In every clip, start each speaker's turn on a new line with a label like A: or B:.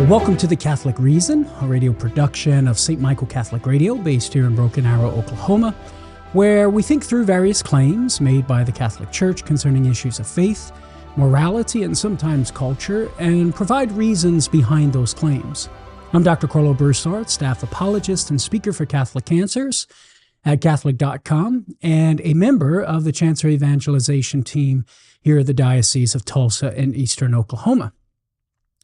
A: Well, welcome to The Catholic Reason, a radio production of St. Michael Catholic Radio based here in Broken Arrow, Oklahoma, where we think through various claims made by the Catholic Church concerning issues of faith, morality, and sometimes culture, and provide reasons behind those claims. I'm Dr. Karlo Broussard, staff apologist and speaker for Catholic Cancers at Catholic.com, and a member of the Chancery Evangelization team here at the Diocese of Tulsa in eastern Oklahoma.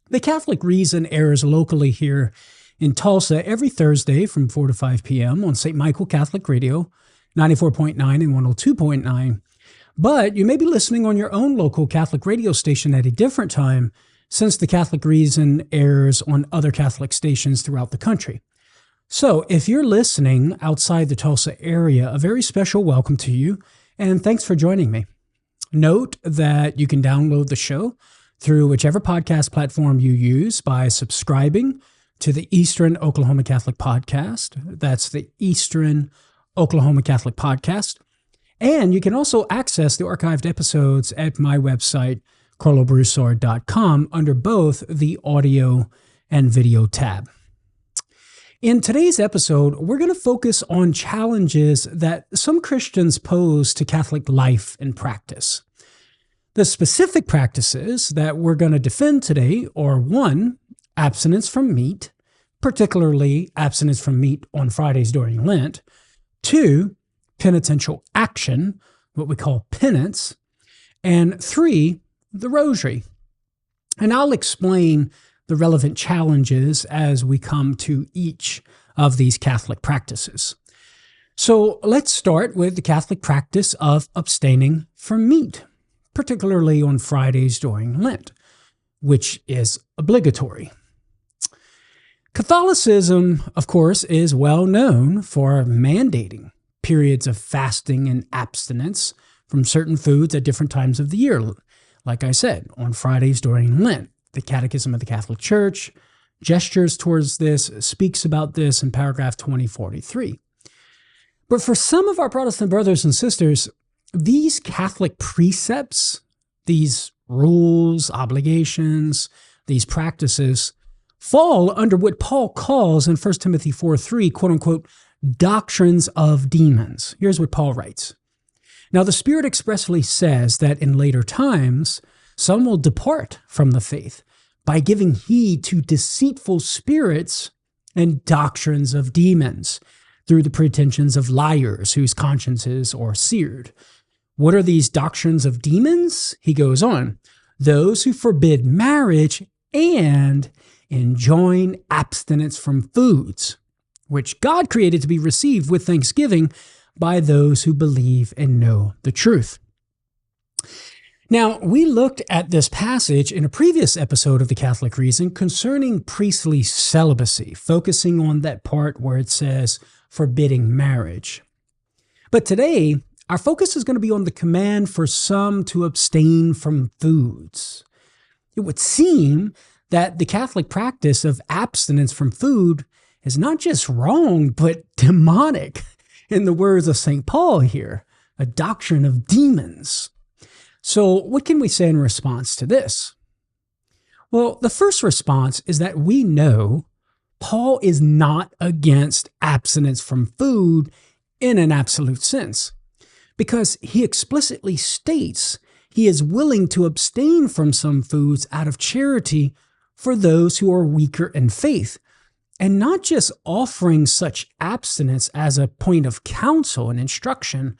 A: The Catholic Reason airs locally here in Tulsa every Thursday from 4 to 5 p.m. on St. Michael Catholic Radio, 94.9 and 102.9. But you may be listening on your own local Catholic radio station at a different time, since the Catholic Reason airs on other Catholic stations throughout the country. So if you're listening outside the Tulsa area, a very special welcome to you, and thanks for joining me. Note that you can download the show through whichever podcast platform you use by subscribing to the Eastern Oklahoma Catholic Podcast. That's the Eastern Oklahoma Catholic Podcast. And you can also access the archived episodes at my website, karlobroussard.com, under both the audio and video tab. In today's episode, we're going to focus on challenges that some Christians pose to Catholic life and practice. The specific practices that we're going to defend today are 1, abstinence from meat, particularly abstinence from meat on Fridays during Lent. 2, penitential action, what we call penance. And 3, the rosary. And I'll explain the relevant challenges as we come to each of these Catholic practices. So let's start with the Catholic practice of abstaining from meat, particularly on Fridays during Lent, which is obligatory. Catholicism, of course, is well known for mandating periods of fasting and abstinence from certain foods at different times of the year. Like I said, on Fridays during Lent, the Catechism of the Catholic Church gestures towards this, speaks about this in paragraph 2043. But for some of our Protestant brothers and sisters, these Catholic precepts, these rules, obligations, these practices fall under what Paul calls in 1 Timothy 4:3, quote unquote, doctrines of demons. Here's what Paul writes. Now, the Spirit expressly says that in later times, some will depart from the faith by giving heed to deceitful spirits and doctrines of demons through the pretensions of liars whose consciences are seared. What are these doctrines of demons? He goes on, those who forbid marriage and enjoin abstinence from foods, which God created to be received with thanksgiving by those who believe and know the truth. Now, we looked at this passage in a previous episode of The Catholic Reason concerning priestly celibacy, focusing on that part where it says forbidding marriage. But today, our focus is going to be on the command for some to abstain from foods. It would seem that the Catholic practice of abstinence from food is not just wrong, but demonic, in the words of St. Paul here, a doctrine of demons. So what can we say in response to this? Well, the first response is that we know Paul is not against abstinence from food in an absolute sense, because he explicitly states he is willing to abstain from some foods out of charity for those who are weaker in faith, and not just offering such abstinence as a point of counsel and instruction,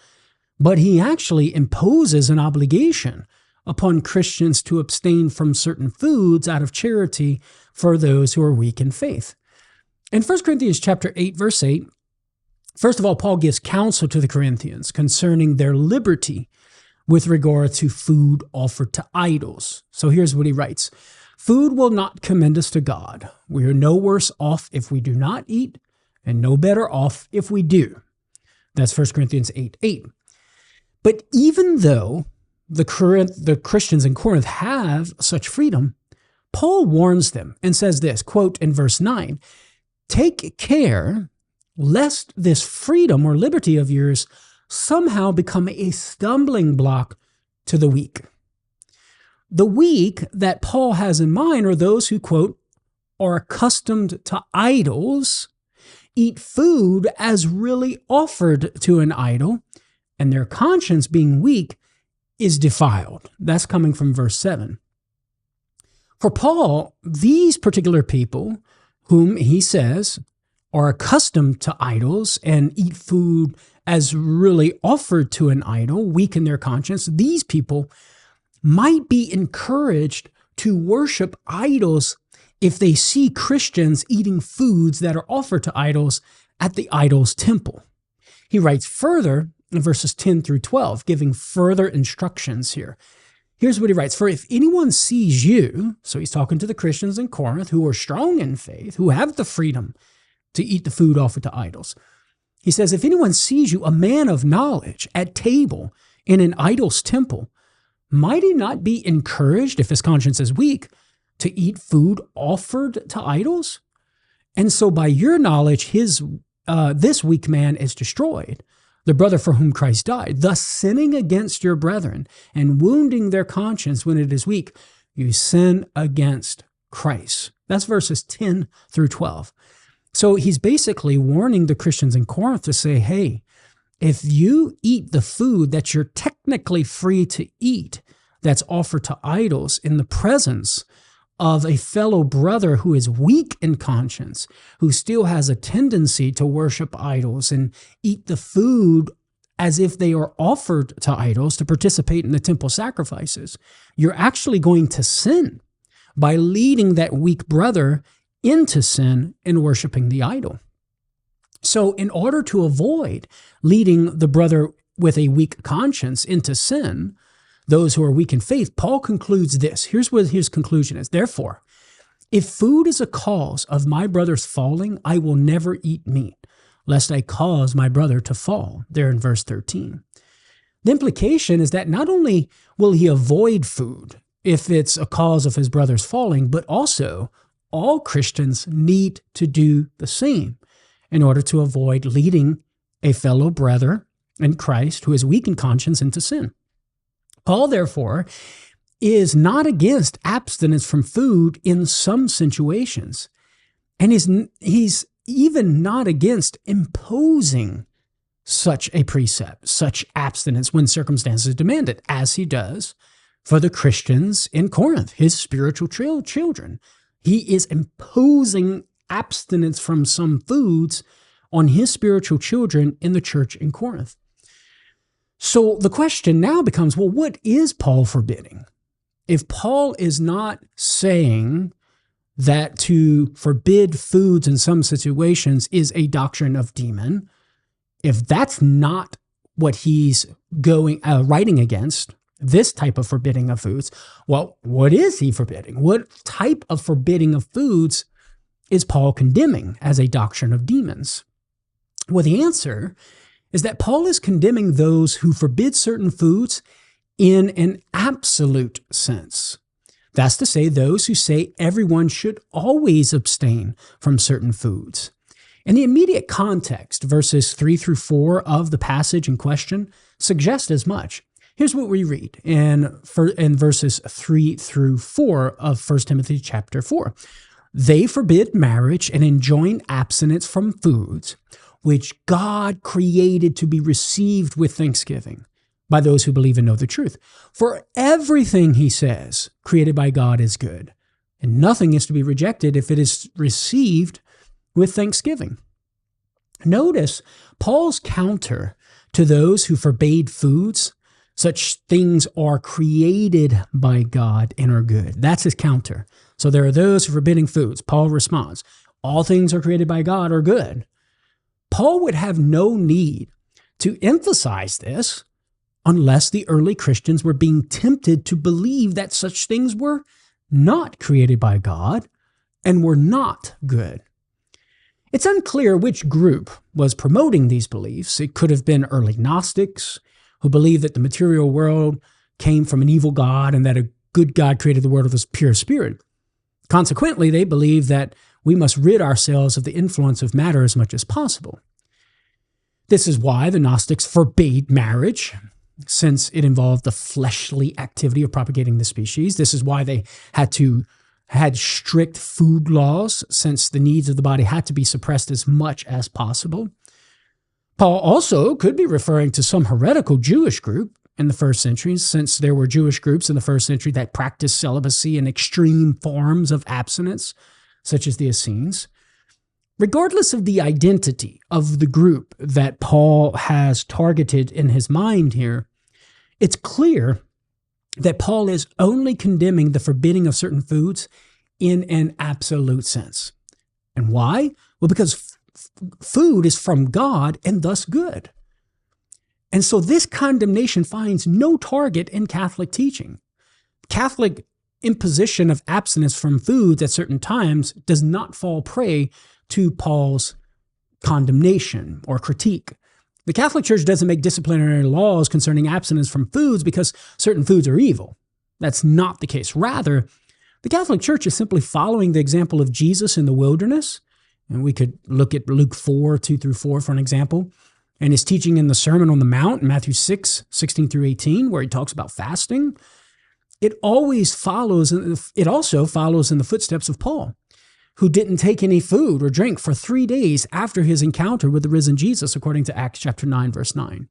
A: but he actually imposes an obligation upon Christians to abstain from certain foods out of charity for those who are weak in faith. In 1 Corinthians chapter 8, verse 8, first of all, Paul gives counsel to the Corinthians concerning their liberty with regard to food offered to idols. So here's what he writes. Food will not commend us to God. We are no worse off if we do not eat, and no better off if we do. That's 1 Corinthians 8:8. But even though the Christians in Corinth have such freedom, Paul warns them and says this, quote, in verse 9, take care lest this freedom or liberty of yours somehow become a stumbling block to the weak. The weak that Paul has in mind are those who, quote, are accustomed to idols eat food as really offered to an idol, and their conscience being weak is defiled. That's coming from verse 7. For Paul, these particular people, whom he says are accustomed to idols and eat food as really offered to an idol, weak in their conscience, these people might be encouraged to worship idols if they see Christians eating foods that are offered to idols at the idol's temple. He writes further in verses 10 through 12, giving further instructions here. Here's what he writes. For if anyone sees you, so he's talking to the Christians in Corinth who are strong in faith, who have the freedom to eat the food offered to idols. He says, if anyone sees you, a man of knowledge, at table in an idol's temple, might he not be encouraged, if his conscience is weak, to eat food offered to idols? And so by your knowledge, this weak man is destroyed, the brother for whom Christ died, thus sinning against your brethren and wounding their conscience when it is weak, you sin against Christ. That's verses 10 through 12. So he's basically warning the Christians in Corinth to say, hey, if you eat the food that you're technically free to eat, that's offered to idols in the presence of a fellow brother who is weak in conscience, who still has a tendency to worship idols and eat the food as if they are offered to idols to participate in the temple sacrifices, you're actually going to sin by leading that weak brother into sin in worshiping the idol. So in order to avoid leading the brother with a weak conscience into sin, those who are weak in faith, Paul concludes this. Here's what his conclusion is. Therefore, if food is a cause of my brother's falling, I will never eat meat, lest I cause my brother to fall. There in verse 13. The implication is that not only will he avoid food if it's a cause of his brother's falling, but also all Christians need to do the same in order to avoid leading a fellow brother in Christ who is weak in conscience into sin. Paul, therefore, is not against abstinence from food in some situations, and he's even not against imposing such a precept, such abstinence when circumstances demand it, as he does for the Christians in Corinth, his spiritual children. He is imposing abstinence from some foods on his spiritual children in the church in Corinth. So the question now becomes, well, what is Paul forbidding? If Paul is not saying that to forbid foods in some situations is a doctrine of demon, if that's not what he's writing against, this type of forbidding of foods, well, what is he forbidding? What type of forbidding of foods is Paul condemning as a doctrine of demons? Well, the answer is that Paul is condemning those who forbid certain foods in an absolute sense. That's to say, those who say everyone should always abstain from certain foods. In the immediate context, verses 3 through 4 of the passage in question suggest as much. Here's what we read in verses 3 through 4 of 1 Timothy chapter 4. They forbid marriage and enjoin abstinence from foods which God created to be received with thanksgiving by those who believe and know the truth. For everything, he says, created by God is good, and nothing is to be rejected if it is received with thanksgiving. Notice Paul's counter to those who forbade foods. Such things are created by God and are good. That's his counter. So there are those who are forbidding foods. Paul responds, all things are created by God are good. Paul would have no need to emphasize this unless the early Christians were being tempted to believe that such things were not created by God and were not good. It's unclear which group was promoting these beliefs. It could have been early Gnostics who believed that the material world came from an evil God and that a good God created the world with a pure spirit. Consequently, they believed that we must rid ourselves of the influence of matter as much as possible. This is why the Gnostics forbade marriage, since it involved the fleshly activity of propagating the species. This is why they had to had strict food laws since the needs of the body had to be suppressed as much as possible. Paul also could be referring to some heretical Jewish group in the first century, since there were Jewish groups in the first century that practiced celibacy and extreme forms of abstinence, such as the Essenes. Regardless of the identity of the group that Paul has targeted in his mind here, it's clear that Paul is only condemning the forbidding of certain foods in an absolute sense. And why? Well, because food is from God and thus good. And so this condemnation finds no target in Catholic teaching. Catholic imposition of abstinence from foods at certain times does not fall prey to Paul's condemnation or critique. The Catholic Church doesn't make disciplinary laws concerning abstinence from foods because certain foods are evil. That's not the case. Rather, the Catholic Church is simply following the example of Jesus in the wilderness. And we could look at Luke 4, 2-4 for an example, and his teaching in the Sermon on the Mount, Matthew 6, 16-18, where he talks about fasting. It also follows in the footsteps of Paul, who didn't take any food or drink for 3 days after his encounter with the risen Jesus, according to Acts chapter 9, verse 9.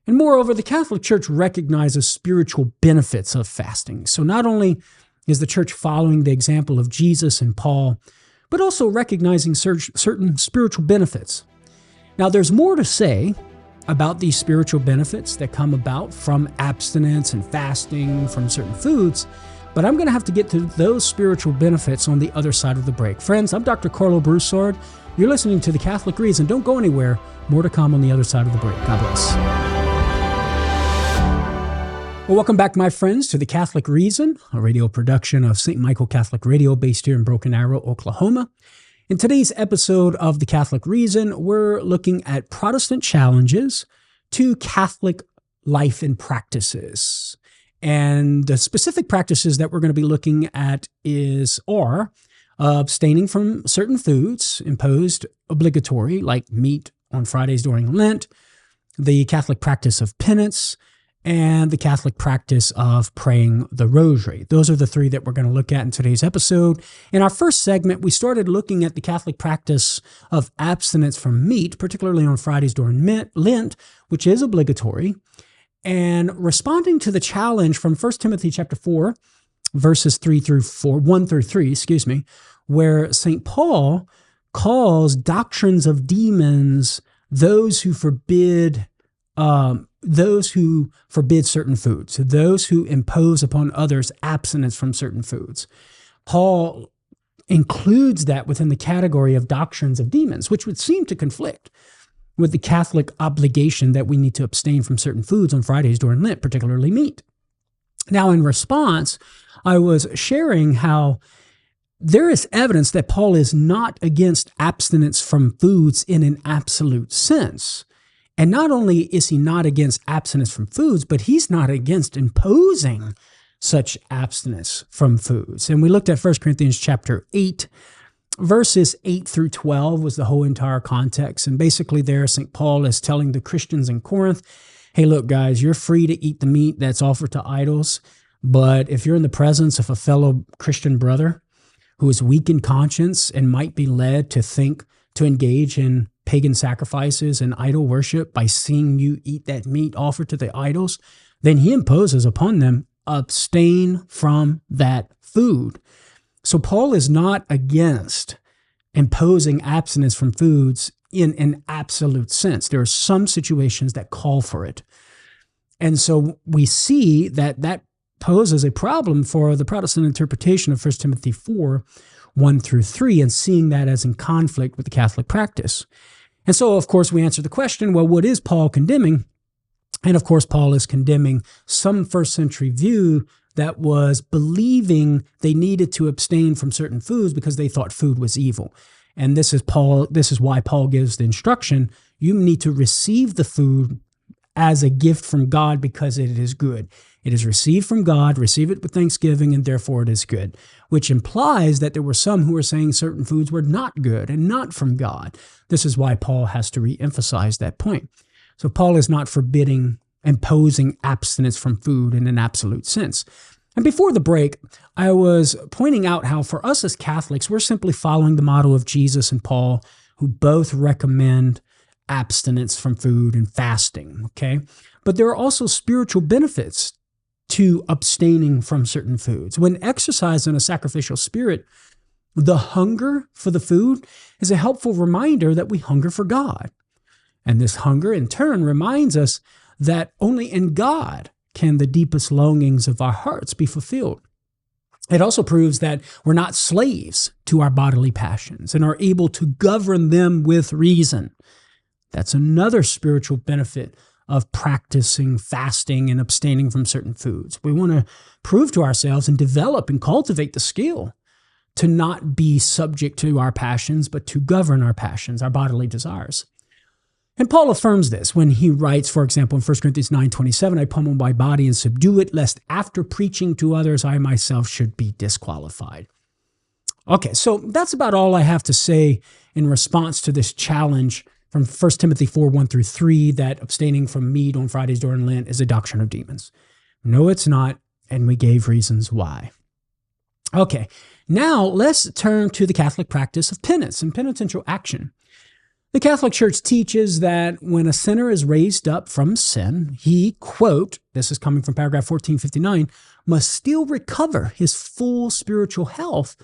A: And moreover, the Catholic Church recognizes spiritual benefits of fasting. So not only is the Church following the example of Jesus and Paul, but also recognizing certain spiritual benefits. Now, there's more to say about these spiritual benefits that come about from abstinence and fasting from certain foods, but I'm going to have to get to those spiritual benefits on the other side of the break. Friends, I'm Dr. Karlo Broussard. You're listening to The Catholic Reason. Don't go anywhere. More to come on the other side of the break. God bless. Well, welcome back, my friends, to The Catholic Reason, a radio production of St. Michael Catholic Radio based here in Broken Arrow, Oklahoma. In today's episode of The Catholic Reason, we're looking at Protestant challenges to Catholic life and practices. And the specific practices that we're going to be looking at are abstaining from certain foods imposed obligatory, like meat on Fridays during Lent, the Catholic practice of penance, and the Catholic practice of praying the Rosary. Those are the three that we're going to look at in today's episode. In our first segment, we started looking at the Catholic practice of abstinence from meat, particularly on Fridays during Lent, which is obligatory, and responding to the challenge from 1 Timothy chapter 4, verses 1 through 3, where St. Paul calls doctrines of demons those who forbid certain foods, those who impose upon others abstinence from certain foods. Paul includes that within the category of doctrines of demons, which would seem to conflict with the Catholic obligation that we need to abstain from certain foods on Fridays during Lent, particularly meat. Now, in response, I was sharing how there is evidence that Paul is not against abstinence from foods in an absolute sense. And not only is he not against abstinence from foods, but he's not against imposing such abstinence from foods. And we looked at 1 Corinthians chapter 8, verses 8-12 was the whole entire context. And basically there, St. Paul is telling the Christians in Corinth, hey, look, guys, you're free to eat the meat that's offered to idols. But if you're in the presence of a fellow Christian brother who is weak in conscience and might be led to engage in pagan sacrifices and idol worship by seeing you eat that meat offered to the idols, then he imposes upon them, abstain from that food. So Paul is not against imposing abstinence from foods in an absolute sense. There are some situations that call for it. And so we see that poses a problem for the Protestant interpretation of 1 Timothy 4, 1-3, and seeing that as in conflict with the Catholic practice. And so, of course, we answer the question, well, what is Paul condemning? And of course, Paul is condemning some first century view that was believing they needed to abstain from certain foods because they thought food was evil. And this is why Paul gives the instruction, you need to receive the food as a gift from God because it is good. It is received from God, receive it with thanksgiving, and therefore it is good, which implies that there were some who were saying certain foods were not good and not from God. This is why Paul has to re-emphasize that point. So Paul is not imposing abstinence from food in an absolute sense. And before the break, I was pointing out how for us as Catholics, we're simply following the model of Jesus and Paul, who both recommend abstinence from food and fasting, okay? But there are also spiritual benefits to abstaining from certain foods. When exercised in a sacrificial spirit, the hunger for the food is a helpful reminder that we hunger for God. And this hunger, in turn, reminds us that only in God can the deepest longings of our hearts be fulfilled. It also proves that we're not slaves to our bodily passions and are able to govern them with reason. That's another spiritual benefit of practicing fasting and abstaining from certain foods. We want to prove to ourselves and develop and cultivate the skill to not be subject to our passions, but to govern our passions, our bodily desires. And Paul affirms this when he writes, for example, in 1 Corinthians 9:27, I pummel my body and subdue it, lest after preaching to others, I myself should be disqualified. Okay, so that's about all I have to say in response to this challenge from 1 Timothy 4:1-3, that abstaining from meat on Fridays during Lent is a doctrine of demons. No, it's not, and we gave reasons why. Okay, now let's turn to the Catholic practice of penance and penitential action. The Catholic Church teaches that when a sinner is raised up from sin, he, quote, this is coming from paragraph 1459, must still recover his full spiritual health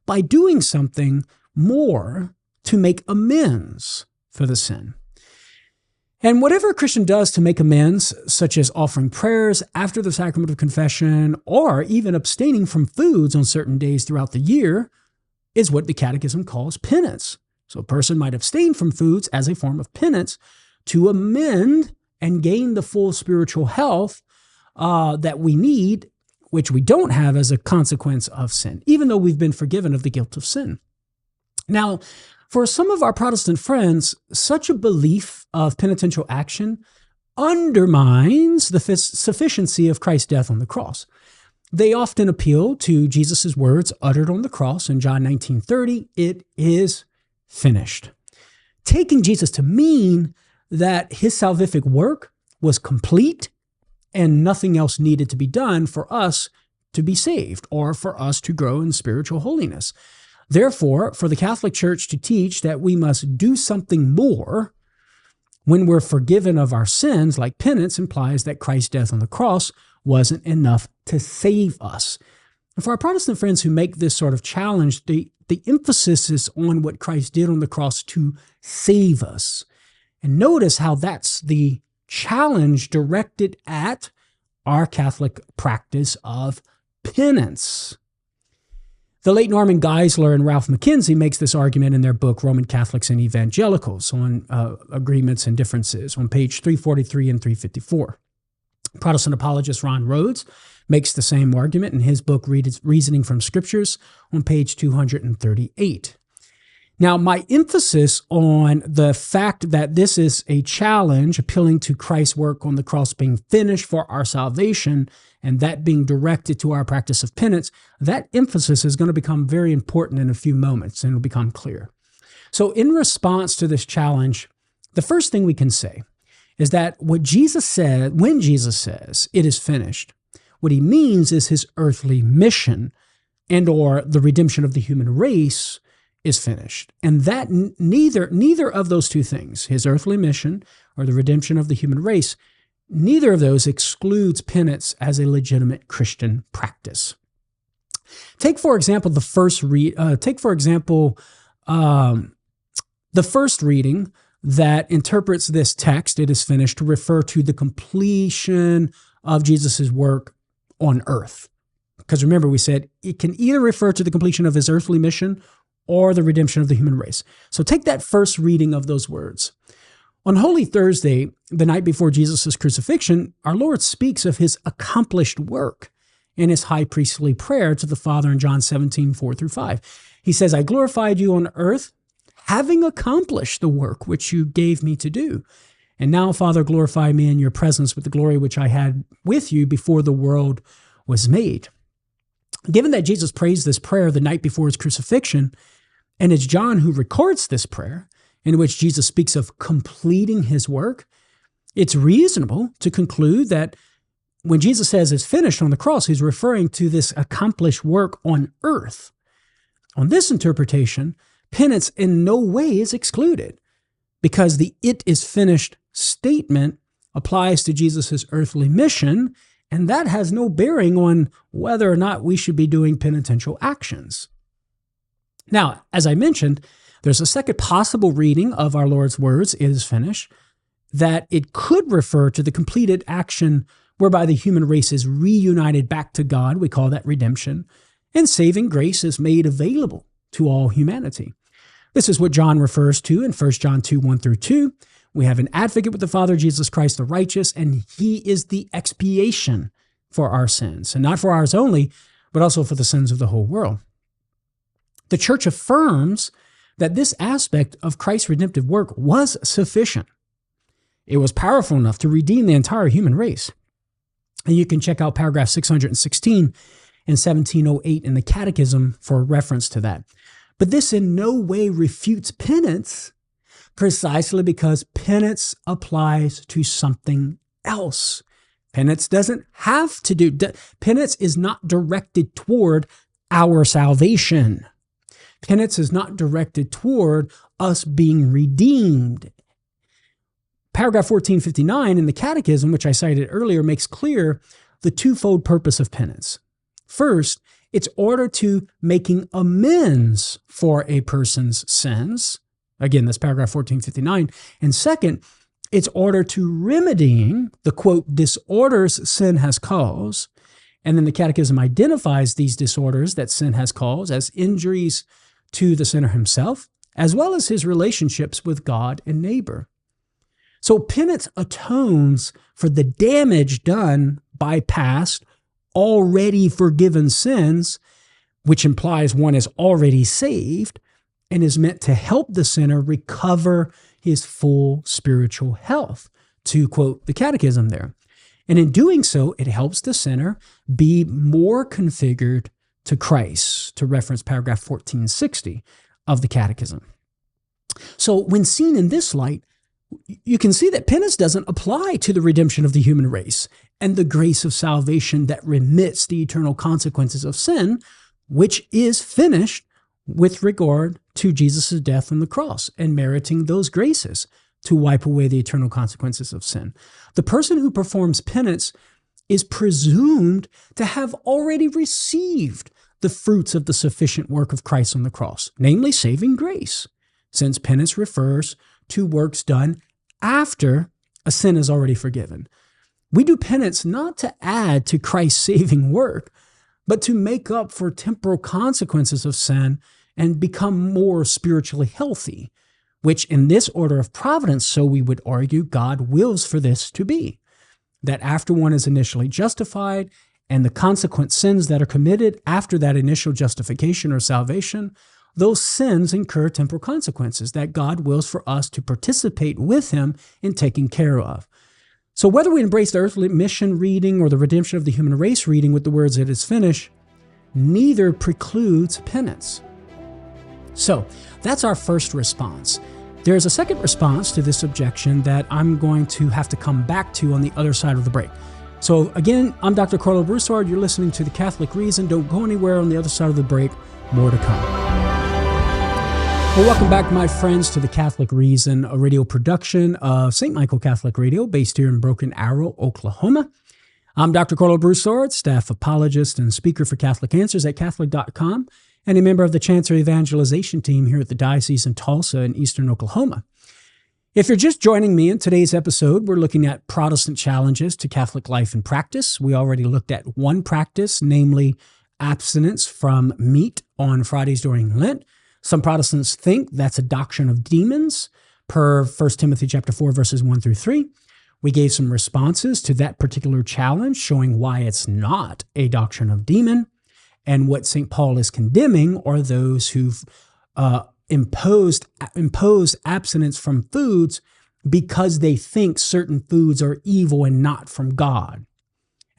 A: by doing something more to make amends for the sin. And whatever a Christian does to make amends, such as offering prayers after the sacrament of confession or even abstaining from foods on certain days throughout the year, is what the Catechism calls penance. So a person might abstain from foods as a form of penance to amend and gain the full spiritual health that we need, which we don't have as a consequence of sin, even though we've been forgiven of the guilt of sin. Now, for some of our Protestant friends, such a belief of penitential action undermines the sufficiency of Christ's death on the cross. They often appeal to Jesus' words uttered on the cross in John 19:30, it is finished, taking Jesus to mean that his salvific work was complete and nothing else needed to be done for us to be saved or for us to grow in spiritual holiness. Therefore, for the Catholic Church to teach that we must do something more when we're forgiven of our sins, like penance, implies that Christ's death on the cross wasn't enough to save us. And for our Protestant friends who make this sort of challenge, the emphasis is on what Christ did on the cross to save us. And notice how that's the challenge directed at our Catholic practice of penance. The late Norman Geisler and Ralph McKenzie makes this argument in their book, Roman Catholics and Evangelicals, on agreements and differences, on page 343 and 354. Protestant apologist Ron Rhodes makes the same argument in his book, Reasoning from Scriptures, on page 238. Now, my emphasis on the fact that this is a challenge appealing to Christ's work on the cross being finished for our salvation and that being directed to our practice of penance, that emphasis is going to become very important in a few moments and it'll become clear. So in response to this challenge, the first thing we can say is that what Jesus said, when Jesus says it is finished, what he means is his earthly mission and or the redemption of the human race is finished. And that neither of those two things, his earthly mission or the redemption of the human race, neither of those excludes penance as a legitimate Christian practice. Take, for example, the first reading that interprets this text, it is finished, to refer to the completion of Jesus' work on earth. Because remember, we said it can either refer to the completion of his earthly mission or the redemption of the human race. So take that first reading of those words. On Holy Thursday, the night before Jesus' crucifixion, our Lord speaks of his accomplished work in his high priestly prayer to the Father in John 17:4-5. He says, I glorified you on earth, having accomplished the work which you gave me to do. And now, Father, glorify me in your presence with the glory which I had with you before the world was made. Given that Jesus prays this prayer the night before his crucifixion, and it's John who records this prayer, in which Jesus speaks of completing his work, it's reasonable to conclude that when Jesus says it's finished on the cross, he's referring to this accomplished work on earth. On this interpretation, penance in no way is excluded because the "it is finished" statement applies to Jesus' earthly mission, and that has no bearing on whether or not we should be doing penitential actions. Now, as I mentioned, there's a second possible reading of our Lord's words, "it is finished," that it could refer to the completed action whereby the human race is reunited back to God. We call that redemption. And saving grace is made available to all humanity. This is what John refers to in 1 John 2, 1 through 2. We have an advocate with the Father, Jesus Christ the righteous, and he is the expiation for our sins, and not for ours only, but also for the sins of the whole world. The church affirms that this aspect of Christ's redemptive work was sufficient. It was powerful enough to redeem the entire human race. And you can check out paragraph 616 in 1708 in the Catechism for reference to that. But this in no way refutes penance, precisely because penance applies to something else. Penance doesn't have to do, penance is not directed toward our salvation. Penance is not directed toward us being redeemed. Paragraph 1459 in the Catechism, which I cited earlier, makes clear the twofold purpose of penance. First, it's order to making amends for a person's sins. Again, that's paragraph 1459. And second, it's order to remedying the, quote, disorders sin has caused. And then the Catechism identifies these disorders that sin has caused as injuries to the sinner himself, as well as his relationships with God and neighbor. So penance atones for the damage done by past, already forgiven sins, which implies one is already saved, and is meant to help the sinner recover his full spiritual health, to quote the Catechism there. And in doing so, it helps the sinner be more configured to Christ, to reference paragraph 1460 of the Catechism. So when seen in this light, you can see that penance doesn't apply to the redemption of the human race and the grace of salvation that remits the eternal consequences of sin, which is finished with regard to Jesus' death on the cross and meriting those graces to wipe away the eternal consequences of sin. The person who performs penance is presumed to have already received the fruits of the sufficient work of Christ on the cross, namely saving grace, since penance refers to works done after a sin is already forgiven. We do penance not to add to Christ's saving work, but to make up for temporal consequences of sin and become more spiritually healthy, which in this order of providence, so we would argue, God wills for this to be. That after one is initially justified and the consequent sins that are committed after that initial justification or salvation, those sins incur temporal consequences that God wills for us to participate with him in taking care of. So whether we embrace the earthly mission reading or the redemption of the human race reading with the words "it is finished," neither precludes penance. So that's our first response. There's a second response to this objection that I'm going to have to come back to on the other side of the break. So again, I'm Dr. Karlo Broussard. You're listening to The Catholic Reason. Don't go anywhere. On the other side of the break, more to come. Well, welcome back, my friends, to The Catholic Reason, a radio production of St. Michael Catholic Radio, based here in Broken Arrow, Oklahoma. I'm Dr. Karlo Broussard, staff apologist and speaker for Catholic Answers at Catholic.com, and a member of the Chancery Evangelization team here at the Diocese in Tulsa in eastern Oklahoma. If you're just joining me in today's episode, we're looking at Protestant challenges to Catholic life and practice. We already looked at one practice, namely abstinence from meat on Fridays during Lent. Some Protestants think that's a doctrine of demons, per 1 Timothy chapter 4, verses 1 through 3. We gave some responses to that particular challenge, showing why it's not a doctrine of demon. And what St. Paul is condemning are those who've imposed abstinence from foods because they think certain foods are evil and not from God.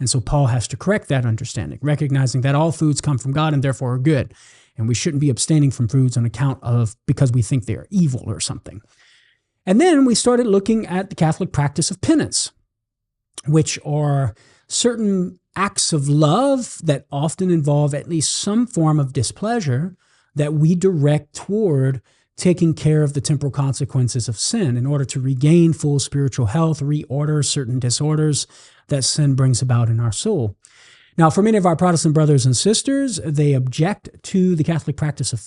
A: And so Paul has to correct that understanding, recognizing that all foods come from God and therefore are good. And we shouldn't be abstaining from foods on account of because we think they are evil or something. And then we started looking at the Catholic practice of penance, which are certain acts of love that often involve at least some form of displeasure that we direct toward taking care of the temporal consequences of sin in order to regain full spiritual health, reorder certain disorders that sin brings about in our soul. Now, for many of our Protestant brothers and sisters, they object to the Catholic practice of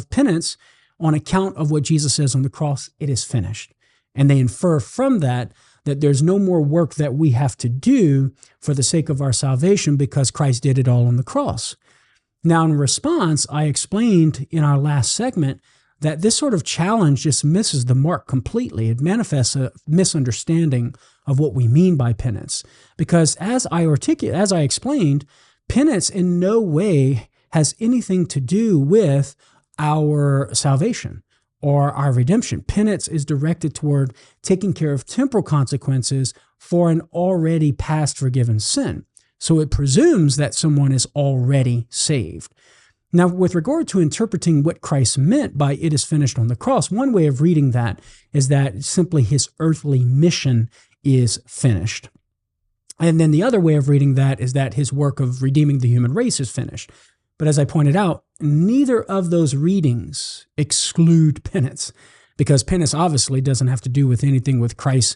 A: penance on account of what Jesus says on the cross, it is finished. And they infer from that there's no more work that we have to do for the sake of our salvation because Christ did it all on the cross. Now, in response, I explained in our last segment that this sort of challenge just misses the mark completely. It manifests a misunderstanding of what we mean by penance. Because as I explained, penance in no way has anything to do with our salvation or our redemption. Penance is directed toward taking care of temporal consequences for an already past forgiven sin. So it presumes that someone is already saved. Now, with regard to interpreting what Christ meant by it is finished on the cross, one way of reading that is that simply his earthly mission is finished. And then the other way of reading that is that his work of redeeming the human race is finished. But as I pointed out, neither of those readings exclude penance, because penance obviously doesn't have to do with anything with Christ's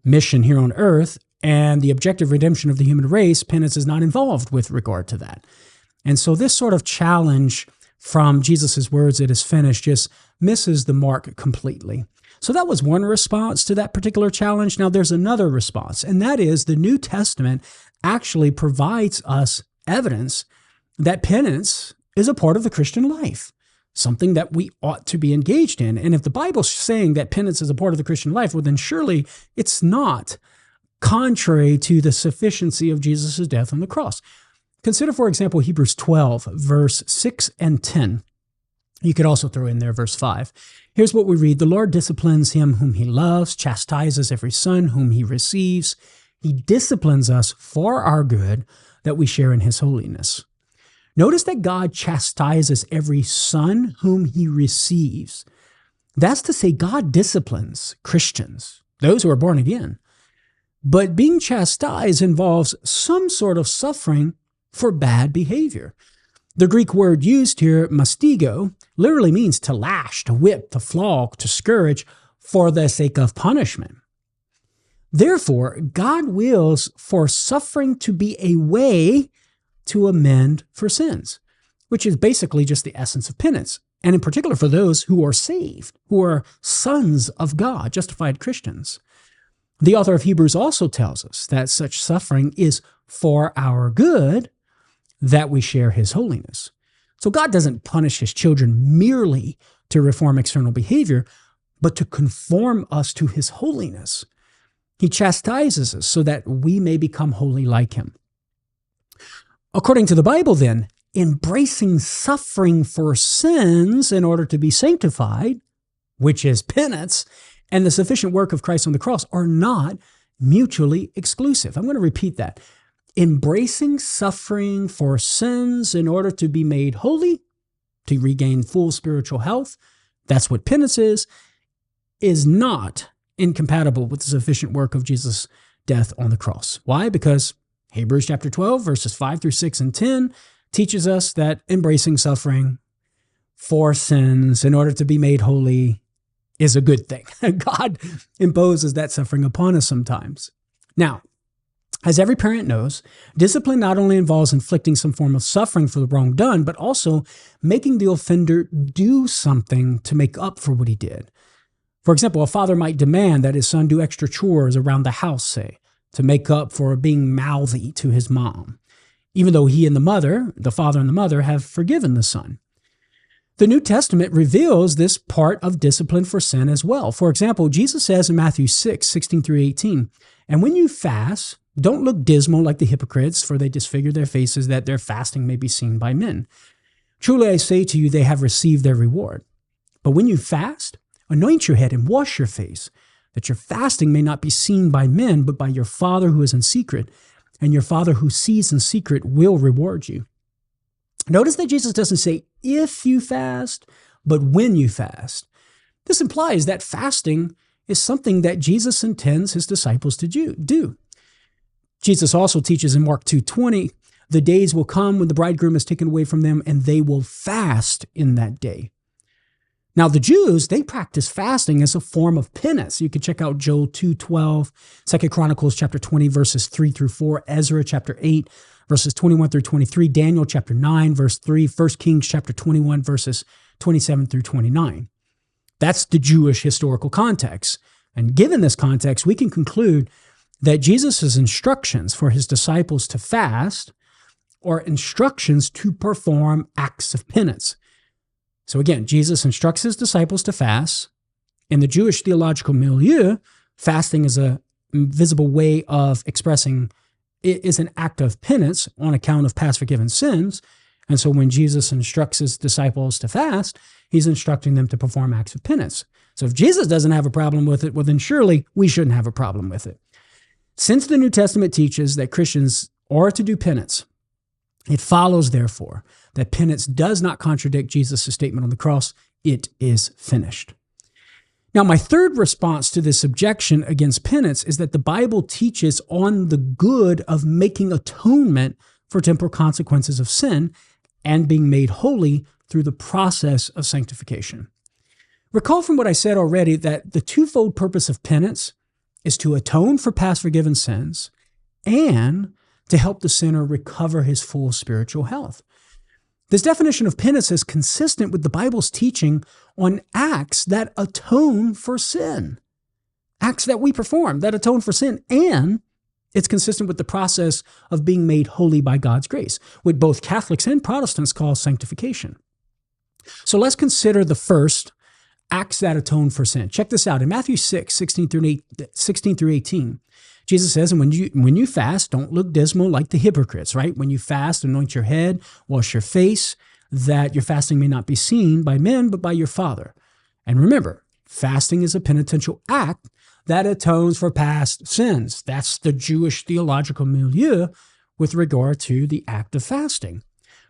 A: mission here on earth, and the objective redemption of the human race, penance is not involved with regard to that. And so this sort of challenge from Jesus' words, it is finished, just misses the mark completely. So that was one response to that particular challenge. Now there's another response, and that is the New Testament actually provides us evidence that penance is a part of the Christian life, something that we ought to be engaged in. And if the Bible's saying that penance is a part of the Christian life, well, then surely it's not contrary to the sufficiency of Jesus' death on the cross. Consider, for example, Hebrews 12, verse 6 and 10. You could also throw in there verse 5. Here's what we read. The Lord disciplines him whom he loves, chastises every son whom he receives. He disciplines us for our good, that we share in his holiness. Notice that God chastises every son whom he receives. That's to say, God disciplines Christians, those who are born again. But being chastised involves some sort of suffering for bad behavior. The Greek word used here, mastigo, literally means to lash, to whip, to flog, to scourge for the sake of punishment. Therefore, God wills for suffering to be a way to amend for sins, which is basically just the essence of penance, and in particular for those who are saved, who are sons of God, justified Christians. The author of Hebrews also tells us that such suffering is for our good, that we share his holiness. So God doesn't punish his children merely to reform external behavior, but to conform us to his holiness. He chastises us so that we may become holy like him. According to the Bible, then, embracing suffering for sins in order to be sanctified, which is penance, and the sufficient work of Christ on the cross are not mutually exclusive. I'm going to repeat that. Embracing suffering for sins in order to be made holy, to regain full spiritual health, that's what penance is not incompatible with the sufficient work of Jesus' death on the cross. Why? Because Hebrews chapter 12, verses 5 through 6 and 10 teaches us that embracing suffering for sins in order to be made holy is a good thing. God imposes that suffering upon us sometimes. Now, as every parent knows, discipline not only involves inflicting some form of suffering for the wrong done, but also making the offender do something to make up for what he did. For example, a father might demand that his son do extra chores around the house, say, to make up for being mouthy to his mom, even though he and the father and the mother, have forgiven the son. The New Testament reveals this part of discipline for sin as well. For example, Jesus says in Matthew 6, 16 through 18, "And when you fast, don't look dismal like the hypocrites, for they disfigure their faces that their fasting may be seen by men. Truly I say to you, they have received their reward. But when you fast, anoint your head and wash your face, that your fasting may not be seen by men, but by your Father who is in secret, and your Father who sees in secret will reward you." Notice that Jesus doesn't say if you fast, but when you fast. This implies that fasting is something that Jesus intends his disciples to do. Jesus also teaches in Mark 2:20, the days will come when the bridegroom is taken away from them, and they will fast in that day. Now, the Jews, they practice fasting as a form of penance. You can check out Joel 2:12, 2 Chronicles chapter 20, verses 3 through 4, Ezra chapter 8, verses 21 through 23, Daniel chapter 9, verse 3, 1 Kings chapter 21, verses 27 through 29. That's the Jewish historical context. And given this context, we can conclude that Jesus' instructions for his disciples to fast are instructions to perform acts of penance. So again, Jesus instructs his disciples to fast. In the Jewish theological milieu, fasting is a visible way of expressing, it is an act of penance on account of past forgiven sins. And so when Jesus instructs his disciples to fast, he's instructing them to perform acts of penance. So if Jesus doesn't have a problem with it, well, then surely we shouldn't have a problem with it. Since the New Testament teaches that Christians are to do penance, it follows, therefore, that penance does not contradict Jesus' statement on the cross, it is finished. Now, my third response to this objection against penance is that the Bible teaches on the good of making atonement for temporal consequences of sin and being made holy through the process of sanctification. Recall from what I said already that the twofold purpose of penance is to atone for past forgiven sins and to help the sinner recover his full spiritual health. This definition of penance is consistent with the Bible's teaching on acts that atone for sin. Acts that we perform that atone for sin, and it's consistent with the process of being made holy by God's grace, what both Catholics and Protestants call sanctification. So let's consider the first, acts that atone for sin. Check this out. In Matthew 6, 16 through 18, Jesus says, and when you fast, don't look dismal like the hypocrites, right? When you fast, anoint your head, wash your face, that your fasting may not be seen by men, but by your Father. And remember, fasting is a penitential act that atones for past sins. That's the Jewish theological milieu with regard to the act of fasting.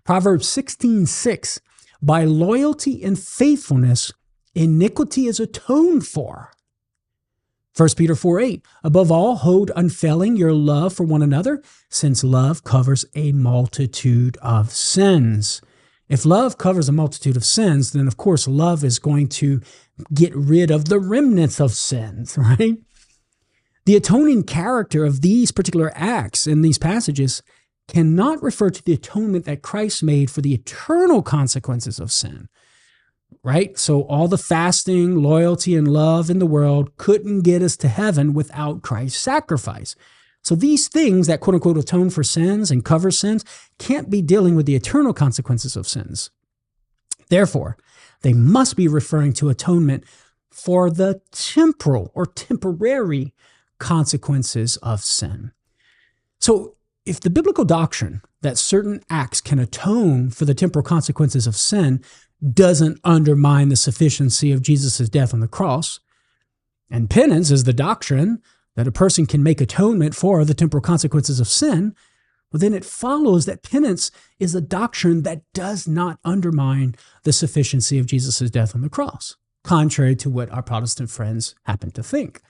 A: Proverbs 16:6, by loyalty and faithfulness, iniquity is atoned for. 1 Peter 4:8, above all, hold unfailing your love for one another, since love covers a multitude of sins. If love covers a multitude of sins, then of course love is going to get rid of the remnants of sins, right? The atoning character of these particular acts in these passages cannot refer to the atonement that Christ made for the eternal consequences of sin. Right? So all the fasting, loyalty, and love in the world couldn't get us to heaven without Christ's sacrifice. So these things that quote unquote atone for sins and cover sins can't be dealing with the eternal consequences of sins. Therefore, they must be referring to atonement for the temporal or temporary consequences of sin. So if the biblical doctrine that certain acts can atone for the temporal consequences of sin doesn't undermine the sufficiency of Jesus' death on the cross, and penance is the doctrine that a person can make atonement for the temporal consequences of sin, well, then it follows that penance is a doctrine that does not undermine the sufficiency of Jesus' death on the cross, contrary to what our Protestant friends happen to think.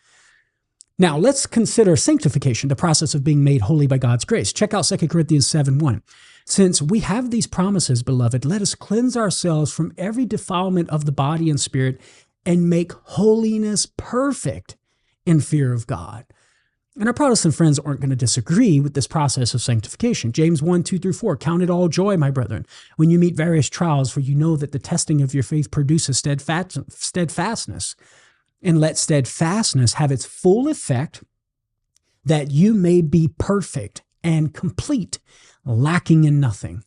A: Now, let's consider sanctification, the process of being made holy by God's grace. Check out 2 Corinthians 7:1. Since we have these promises, beloved, let us cleanse ourselves from every defilement of the body and spirit and make holiness perfect in fear of God. And our Protestant friends aren't going to disagree with this process of sanctification. James 1:2-4, count it all joy, my brethren, when you meet various trials, for you know that the testing of your faith produces steadfastness. And let steadfastness have its full effect, that you may be perfect and complete, lacking in nothing.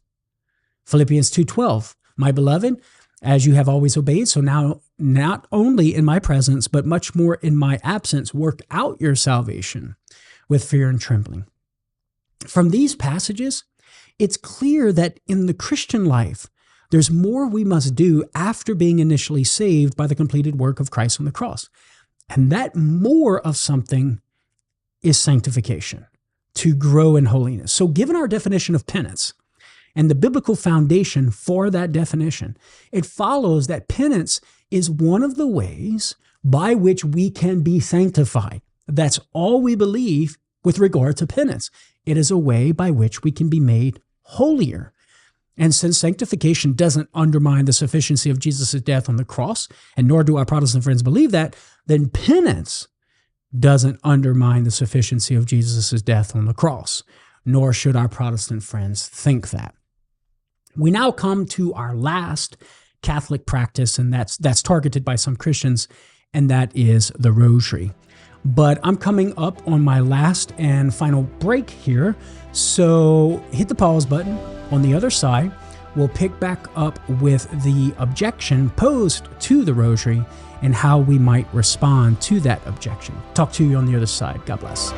A: Philippians 2:12, my beloved, as you have always obeyed, so now not only in my presence, but much more in my absence, work out your salvation with fear and trembling. From these passages, it's clear that in the Christian life, there's more we must do after being initially saved by the completed work of Christ on the cross. And that more of something is sanctification, to grow in holiness. So given our definition of penance and the biblical foundation for that definition, it follows that penance is one of the ways by which we can be sanctified. That's all we believe with regard to penance. It is a way by which we can be made holier. And since sanctification doesn't undermine the sufficiency of Jesus' death on the cross, and nor do our Protestant friends believe that, then penance doesn't undermine the sufficiency of Jesus' death on the cross, nor should our Protestant friends think that. We now come to our last Catholic practice, and that's targeted by some Christians, and that is the rosary. But I'm coming up on my last and final break here, so hit the pause button. On the other side, we'll pick back up with the objection posed to the rosary and how we might respond to that objection. Talk to you on the other side. God bless.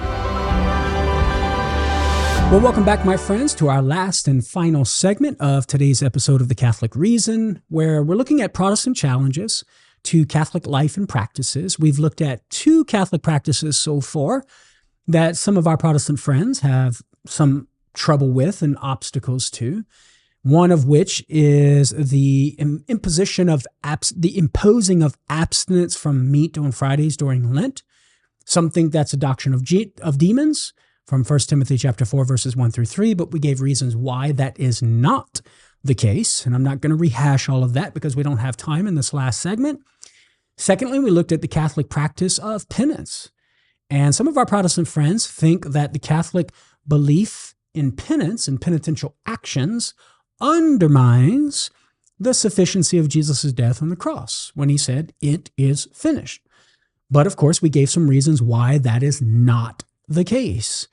A: Well, welcome back, my friends, to our last and final segment of today's episode of The Catholic Reason, where we're looking at Protestant challenges to Catholic life and practices. We've looked at 2 Catholic practices so far that some of our Protestant friends have some trouble with and obstacles to. One of which is the imposing of abstinence from meat on Fridays during Lent. Some think that's a doctrine of demons from 1 Timothy chapter 4, verses 1 through 3, but we gave reasons why that is not the case, and I'm not going to rehash all of that because we don't have time in this last segment. Secondly, we looked at the Catholic practice of penance, and some of our Protestant friends think that the Catholic belief in penance and penitential actions undermines the sufficiency of Jesus' death on the cross when he said, "It is finished." But of course, we gave some reasons why that is not the case.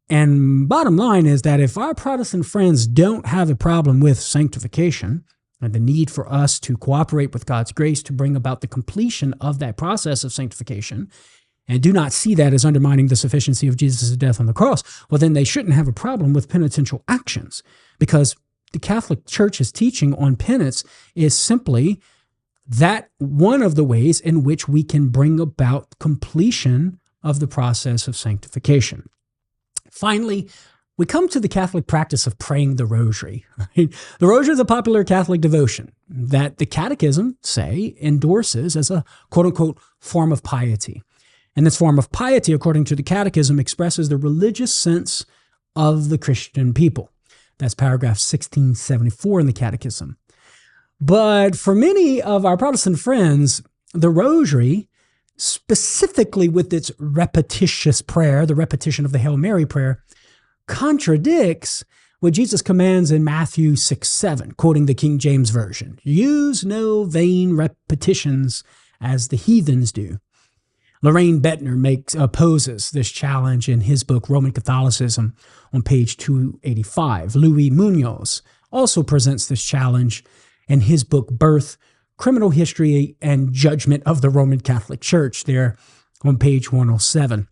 A: And bottom line is that if our Protestant friends don't have a problem with sanctification and the need for us to cooperate with God's grace to bring about the completion of that process of sanctification, and do not see that as undermining the sufficiency of Jesus' death on the cross, well, then they shouldn't have a problem with penitential actions, because the Catholic Church's teaching on penance is simply that one of the ways in which we can bring about completion of the process of sanctification. Finally, we come to the Catholic practice of praying the Rosary. The Rosary is a popular Catholic devotion that the Catechism, say, endorses as a quote-unquote form of piety. And this form of piety, according to the Catechism, expresses the religious sense of the Christian people. That's paragraph 1674 in the Catechism. But for many of our Protestant friends, the Rosary, specifically with its repetitious prayer, the repetition of the Hail Mary prayer, contradicts what Jesus commands in Matthew 6:7, quoting the King James Version. Use no vain repetitions as the heathens do. Lorraine Bettner opposes this challenge in his book, Roman Catholicism, on page 285. Louis Munoz also presents this challenge in his book, Birth, Criminal History, and Judgment of the Roman Catholic Church, there on page 107.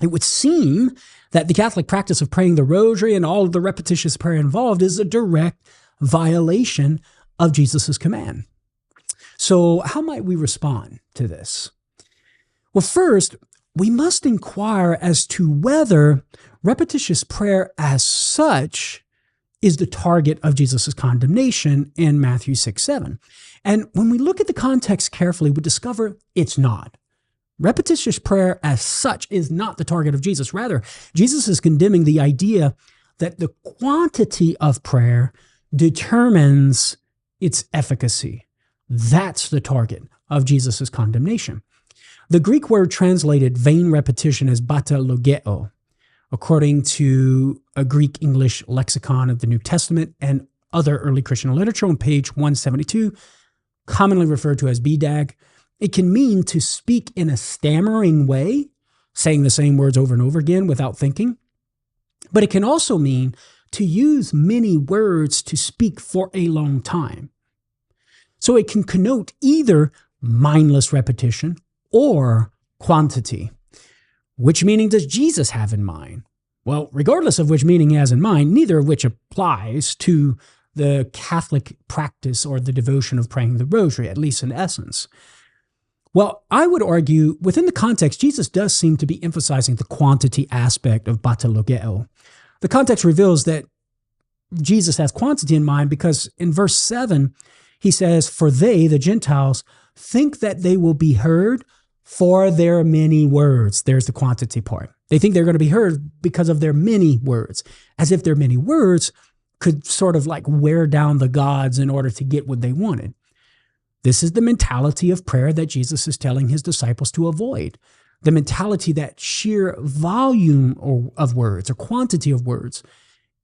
A: It would seem that the Catholic practice of praying the Rosary and all of the repetitious prayer involved is a direct violation of Jesus' command. So how might we respond to this? Well, first, we must inquire as to whether repetitious prayer as such is the target of Jesus' condemnation in Matthew 6:7. And when we look at the context carefully, we discover it's not. Repetitious prayer as such is not the target of Jesus. Rather, Jesus is condemning the idea that the quantity of prayer determines its efficacy. That's the target of Jesus' condemnation. The Greek word translated vain repetition as batalogeo, according to a Greek-English lexicon of the New Testament and other early Christian literature on page 172, commonly referred to as BDAG. It can mean to speak in a stammering way, saying the same words over and over again without thinking. But it can also mean to use many words to speak for a long time. So it can connote either mindless repetition or quantity. Which meaning does Jesus have in mind? Well, regardless of which meaning he has in mind, neither of which applies to the Catholic practice or the devotion of praying the Rosary, at least in essence. Well, I would argue within the context, Jesus does seem to be emphasizing the quantity aspect of batalogeo. The context reveals that Jesus has quantity in mind because in verse 7, he says, "For they, the Gentiles, think that they will be heard for their many words. There's the quantity part. They think they're going to be heard because of their many words, as if their many words could sort of like wear down the gods in order to get what they wanted. This is the mentality of prayer that Jesus is telling his disciples to avoid. The mentality that sheer volume of words or quantity of words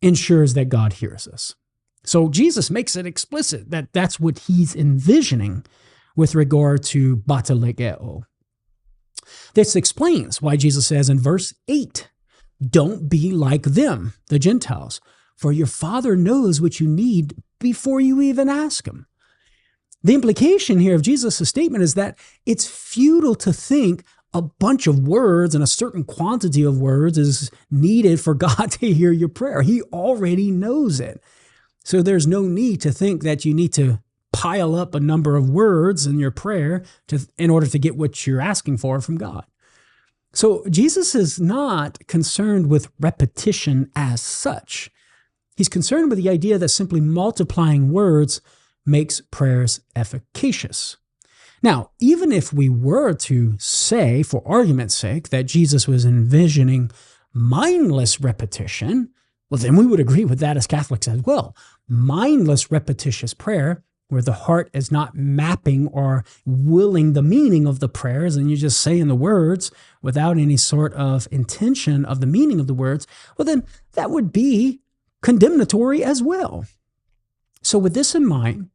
A: ensures that God hears us. So Jesus makes it explicit that that's what he's envisioning with regard to batelegeo. This explains why Jesus says in verse 8, don't be like them, the Gentiles, for your Father knows what you need before you even ask him. The implication here of Jesus' statement is that it's futile to think a bunch of words and a certain quantity of words is needed for God to hear your prayer. He already knows it. So there's no need to think that you need to pile up a number of words in your prayer in order to get what you're asking for from God. So Jesus is not concerned with repetition as such. He's concerned with the idea that simply multiplying words makes prayers efficacious. Now, even if we were to say, for argument's sake, that Jesus was envisioning mindless repetition, well, then we would agree with that as Catholics as well. Mindless, repetitious prayer, where the heart is not mapping or willing the meaning of the prayers, and you're just saying the words without any sort of intention of the meaning of the words, well, then that would be condemnatory as well. So with this in mind,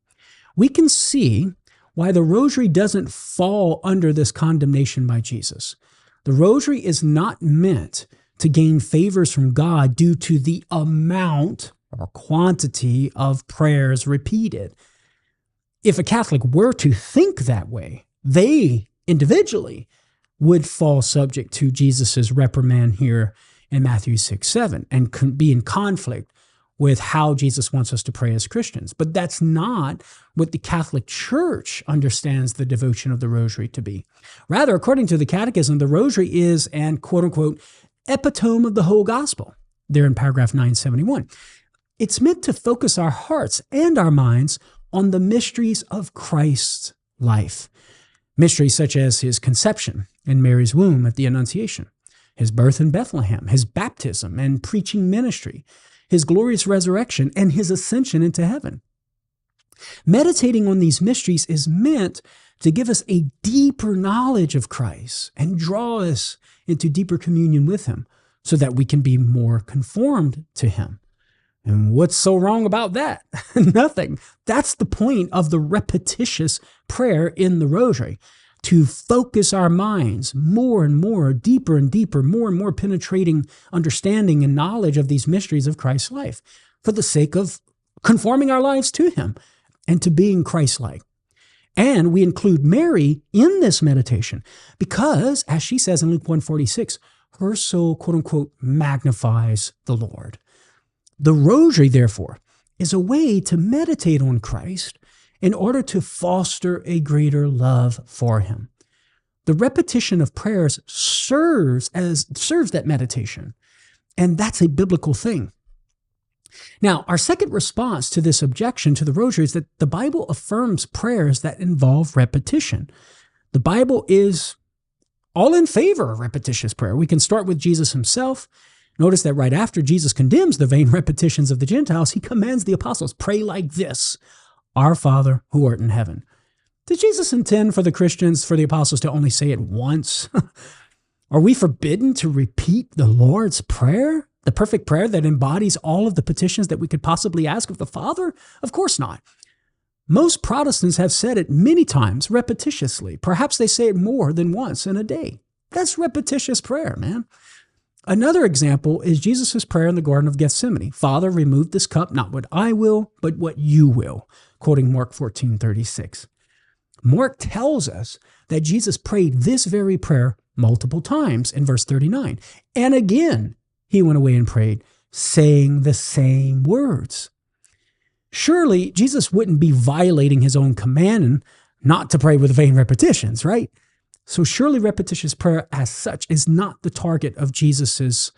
A: we can see why the rosary doesn't fall under this condemnation by Jesus. The rosary is not meant to gain favors from God due to the amount or quantity of prayers repeated. If a Catholic were to think that way, they individually would fall subject to Jesus' reprimand here in Matthew 6:7 and be in conflict with how Jesus wants us to pray as Christians. But that's not what the Catholic Church understands the devotion of the Rosary to be. Rather, according to the Catechism, the Rosary is an quote-unquote epitome of the whole gospel, there in paragraph 971. It's meant to focus our hearts and our minds on the mysteries of Christ's life. Mysteries such as his conception in Mary's womb at the Annunciation, his birth in Bethlehem, his baptism and preaching ministry, his glorious resurrection, and his ascension into heaven. Meditating on these mysteries is meant to give us a deeper knowledge of Christ and draw us into deeper communion with him so that we can be more conformed to him. And what's so wrong about that? Nothing. That's the point of the repetitious prayer in the Rosary, to focus our minds more and more, deeper and deeper, more and more penetrating understanding and knowledge of these mysteries of Christ's life for the sake of conforming our lives to him and to being Christ-like. And we include Mary in this meditation because, as she says in Luke 1:46, her soul, quote-unquote, magnifies the Lord. The Rosary, therefore, is a way to meditate on Christ in order to foster a greater love for him. The repetition of prayers serves that meditation, and that's a biblical thing. Now, our second response to this objection to the Rosary is that the Bible affirms prayers that involve repetition. The Bible is all in favor of repetitious prayer. We can start with Jesus himself. Notice that right after Jesus condemns the vain repetitions of the Gentiles, he commands the apostles, pray like this, Our Father who art in heaven. Did Jesus intend for the Christians, for the apostles to only say it once? Are we forbidden to repeat the Lord's Prayer, the perfect prayer that embodies all of the petitions that we could possibly ask of the Father? Of course not. Most Protestants have said it many times repetitiously. Perhaps they say it more than once in a day. That's repetitious prayer, man. Another example is Jesus' prayer in the Garden of Gethsemane. Father, remove this cup, not what I will, but what you will, quoting Mark 14:36. Mark tells us that Jesus prayed this very prayer multiple times in verse 39. And again, he went away and prayed, saying the same words. Surely Jesus wouldn't be violating his own command not to pray with vain repetitions, right? So surely repetitious prayer as such is not the target of Jesus'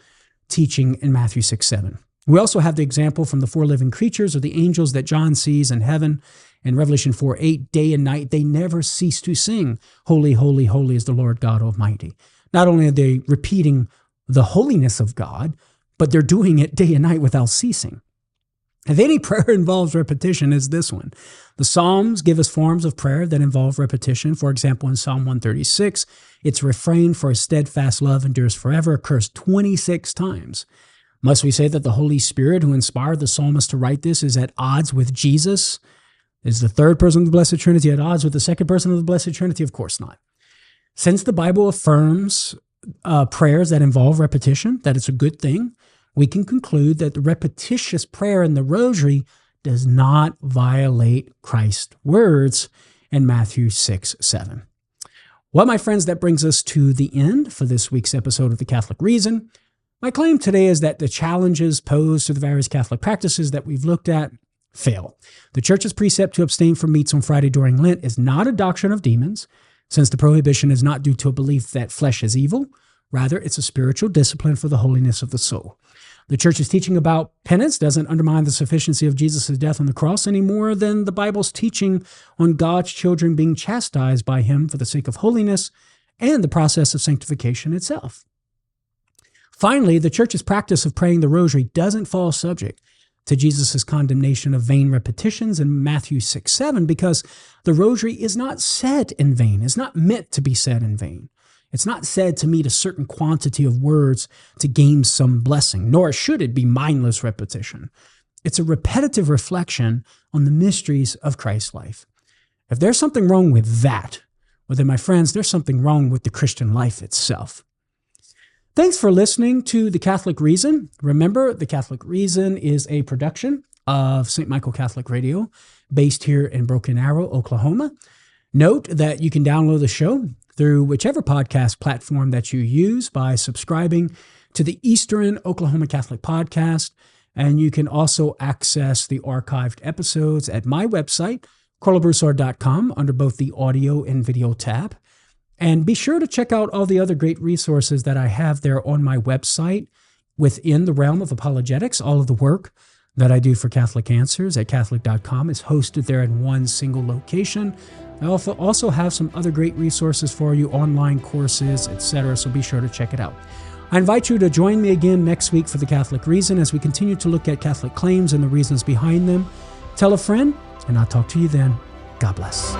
A: teaching in Matthew 6:7. We also have the example from the four living creatures or the angels that John sees in heaven In Revelation 4:8, day and night, they never cease to sing, "Holy, holy, holy is the Lord God Almighty." Not only are they repeating the holiness of God, but they're doing it day and night without ceasing. If any prayer involves repetition, it's this one. The Psalms give us forms of prayer that involve repetition. For example, in Psalm 136, its refrain, "For his steadfast love endures forever," occurs 26 times. Must we say that the Holy Spirit who inspired the psalmist to write this is at odds with Jesus? Is the third person of the Blessed Trinity at odds with the second person of the Blessed Trinity? Of course not. Since the Bible affirms prayers that involve repetition, that it's a good thing, we can conclude that the repetitious prayer in the Rosary does not violate Christ's words in Matthew 6:7. Well, my friends, that brings us to the end for this week's episode of The Catholic Reason. My claim today is that the challenges posed to the various Catholic practices that we've looked at fail. The Church's precept to abstain from meats on Friday during Lent is not a doctrine of demons, since the prohibition is not due to a belief that flesh is evil. Rather, it's a spiritual discipline for the holiness of the soul. The Church's teaching about penance doesn't undermine the sufficiency of Jesus' death on the cross any more than the Bible's teaching on God's children being chastised by him for the sake of holiness and the process of sanctification itself. Finally, the Church's practice of praying the Rosary doesn't fall subject to Jesus' condemnation of vain repetitions in Matthew 6:7, because the Rosary is not said in vain. It's not meant to be said in vain. It's not said to meet a certain quantity of words to gain some blessing, nor should it be mindless repetition. It's a repetitive reflection on the mysteries of Christ's life. If there's something wrong with that, well then, my friends, there's something wrong with the Christian life itself. Thanks for listening to The Catholic Reason. Remember, The Catholic Reason is a production of St. Michael Catholic Radio, based here in Broken Arrow, Oklahoma. Note that you can download the show through whichever podcast platform that you use by subscribing to the Eastern Oklahoma Catholic Podcast. And you can also access the archived episodes at my website, karlobroussard.com, under both the audio and video tab. And be sure to check out all the other great resources that I have there on my website within the realm of apologetics. All of the work that I do for Catholic Answers at Catholic.com is hosted there in one single location. I also have some other great resources for you, online courses, etc., so be sure to check it out. I invite you to join me again next week for The Catholic Reason as we continue to look at Catholic claims and the reasons behind them. Tell a friend, and I'll talk to you then. God bless.